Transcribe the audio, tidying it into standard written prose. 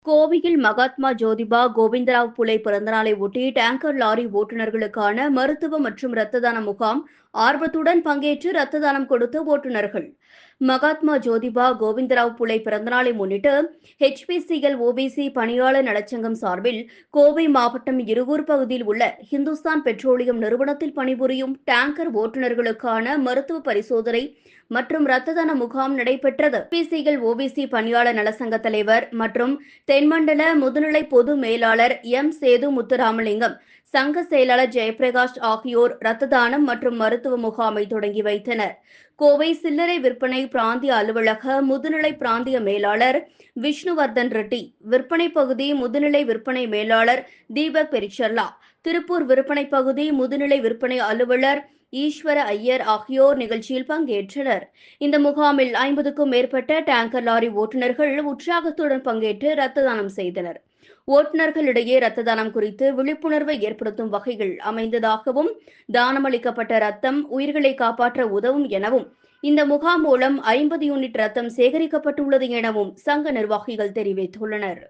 கோவையில் மகாத்மா ஜோதிபா கோவிந்தராவ் புலே பிறந்தநாளை ஒட்டி டேங்கர் லாரி ஓட்டுநர்களுக்கான மருத்துவ மற்றும் இரத்த தான முகாம் ஆர்வத்துடன் பங்கேற்று இரத்த தானம் கொடுத்த ஓட்டுநர்கள். மகாத்மா ஜோதிபா கோவிந்தராவ் புலே பிறந்தநாளை முன்னிட்டு HPCL OBC பணியாளர் நலச்சங்கம் சார்பில் கோவை மாவட்டம் இருகூர் பகுதியில் உள்ள ஹிந்துஸ்தான் பெட்ரோலியம் நிறுவனத்தில் பணிபுரியும் டேங்கர் ஓட்டுநர்களுக்கான மருத்துவ பரிசோதனை மற்றும் இரத்த தான முகாம் நடைபெற்றது. HPCL OBC பணியாளர் நலசங்க தலைவர் மற்றும் தென்மண்டல முதுநிலை பொது மேலாளர் சேது முத்துராமலிங்கம், சங்க செயலாளர் ஜெயபிரகாஷ் ஆகியோர் இரத்த தானம் மற்றும் மருத்துவ முகாமை தொடங்கி வைத்தனர். கோவை சில்லறை விற்பனை பிராந்திய அலுவலக முதுநிலை பிராந்திய மேலாளர் விஷ்ணுவர்தன் ரெட்டி, விற்பனை பகுதி முதுநிலை விற்பனை மேலாளர் தீபக் பெரிச்சர்லா, திருப்பூர் விற்பனை பகுதி முதுநிலை விற்பனை அலுவலர் ஈஸ்வர ஐயர் ஆகியோர் நிகழ்ச்சியில் பங்கேற்றனர். இந்த முகாமில் 50க்கும் மேற்பட்ட டேங்கர் லாரி ஓட்டுநர்கள் உற்சாகத்துடன் பங்கேற்று இரத்த தானம் செய்தனர். ஓட்டுநர்களிடையே இரத்த தானம் குறித்து விழிப்புணர்வை ஏற்படுத்தும் வகையில் அமைந்ததாகவும், தானமளிக்கப்பட்ட ரத்தம் உயிர்களை காப்பாற்ற உதவும் எனவும், இந்த முகாம் மூலம் 50 யூனிட் ரத்தம் சேகரிக்கப்பட்டுள்ளது எனவும் சங்க நிர்வாகிகள் தெரிவித்துள்ளனர்.